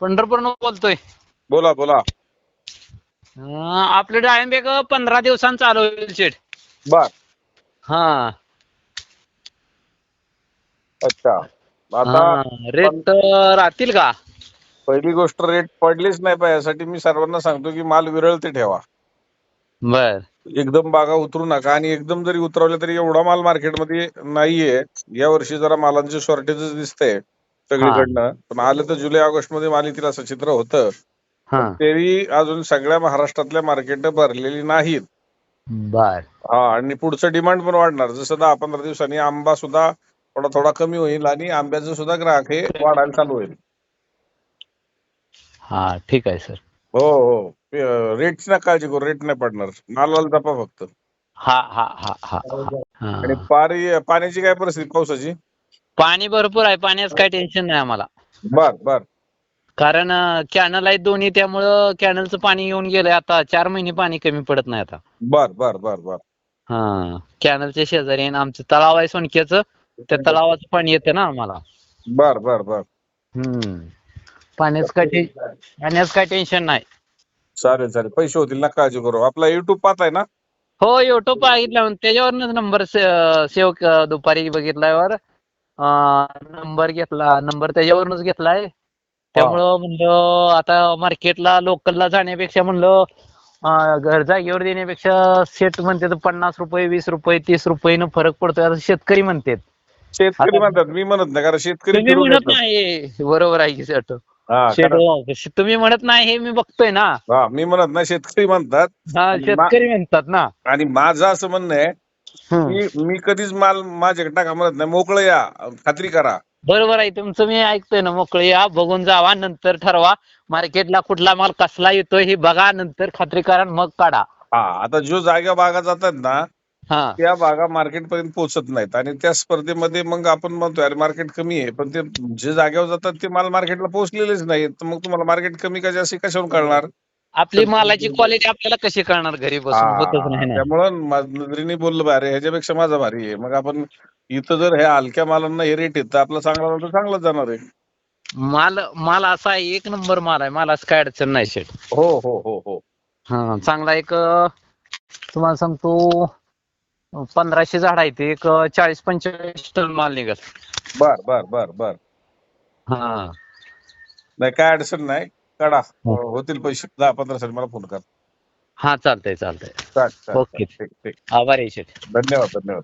पंढरपूरनं बोलतोय. बोला बोला. आपले डाळिंब एक 15 दिवसांनी चालू होईल शेठ. बर. हा अच्छा. आता रेट राहतील का? पहिली गोष्ट रेट पडलीच नाही पाहिजे यासाठी मी सर्वांना सांगतो की माल विरळते ठेवा. बर. एकदम बागा उतरू नका आणि एकदम जरी उतरवले तरी एवढा माल मार्केटमध्ये नाहीये. या वर्षी जरा मालांचे शॉर्टेजच दिसतंय सगळीकडनं. पण आलं तर जुलै ऑगस्ट मध्ये माल येतील असं चित्र होतं. पण तरी अजून सगळ्या महाराष्ट्रातल्या मार्केट भरलेली नाहीत. बर. हा, आणि पुढचं डिमांड पण वाढणार. जसं 10-15 दिवसांनी आंबा सुद्धा थोडा थोडा कमी होईल आणि आंब्याचं सुद्धा ग्राहक हे वाढायला चालू होईल. हा ठीक आहे सर. हो हो, रेटची ना काळजी करू, रेट नाही पडणार, मालाला जपा फक्त. हा हा हा हा आणि पाण्याची काय परिस्थिती पावसाची? पाणी भरपूर आहे, पाण्याचं काही टेन्शन नाही आम्हाला. बर बर. कारण कॅनल आहेत दोन्ही, त्यामुळं कॅनलचं पाणी येऊन गेलंय. आता 4 महिने पाणी कमी पडत नाही आता. बर बर बर बर. हा, कॅनलच्या शेजारी आहे आमचं तलाव आहे सोनक्याचं, त्या तलावाचं पाणी येतं ना आम्हाला. बर बर बर. पाण्याचं काय टेन्शन नाही. चालेल चालेल, पैसे होतील ना, काळजी करू. आपला युट्यूब पाहताय ना? हो, युट्यूब बघितल्यावर त्याच्यावरच नंबर सेव्ह दुपारी बघितल्यावर नंबर घेतला. नंबर त्याच्यावरूनच घेतलाय. त्यामुळं म्हणलं आता मार्केटला लोकलला जाण्यापेक्षा म्हणलं घर जागेवर देण्यापेक्षा सेट म्हणते तर 50 रुपये 20 रुपये 30 रुपयेनं फरक पडतोय असं शेतकरी म्हणतात. शेतकरी म्हणतात, मी म्हणत नाही, कारण शेतकरी तुम्ही फिरून म्हणत येतात. नाही, बरोबर आहे की सेट. हा, तुम्ही म्हणत नाही हे मी बघतोय ना. हा, मी म्हणत नाही, शेतकरी म्हणतात. हा, शेतकरी म्हणतात ना. आणि माझं असं म्हणणं आहे की मी कधीच माल माझ्याकडे टाका म्हणत नाही. मोकळं या, खात्री करा. बरोबर आहे तुमचं, मी ऐकतोय ना. मोकळे या, बघून जावा, नंतर ठरवा. मार्केटला कुठला माल कसला येतोय हे बघा, नंतर खात्री करा, मग काढा. हा, आता जो जागा बागा जातात ना त्या बागा मार्केट पर्यंत पोहोचत नाहीत, आणि त्या स्पर्धेमध्ये मग आपण म्हणतोय अरे मार्केट कमी आहे, पण ते जे जागेवर जातात ते माल मार्केटला पोहोचलेलेच नाही. तर मग तुम्हाला मार्केट कमी का जास्त कशावरून कळणार? आपली मालाची क्वालिटी आपल्याला कशी कळणार घरी बसून? होतच नाही ना. त्यामुळं नजरेने बोललं अरे ह्याच्यापेक्षा माझा भारी आहे. मग आपण इथं जर ह्या हलक्या मालांना हे रेट येतं, आपला चांगला तर चांगलाच जाणार आहे. माल असा आहे, एक नंबर माल आहे. मला असं काय अडचण नाही शेठ. हो हो हो हो. हा, चांगला. एक तुम्हाला सांगतो 1500 झाड आहे ते, एक 40-45 टन माल निघत. बर बर बर बर. हा, नाही, काय अडचण नाही, काढा. होतील पैसे 10-15 साठी मला फोन कर. हा, चालतंय. ठीक ठीक. ओके, आभारी आहे शेठ. धन्यवाद धन्यवाद.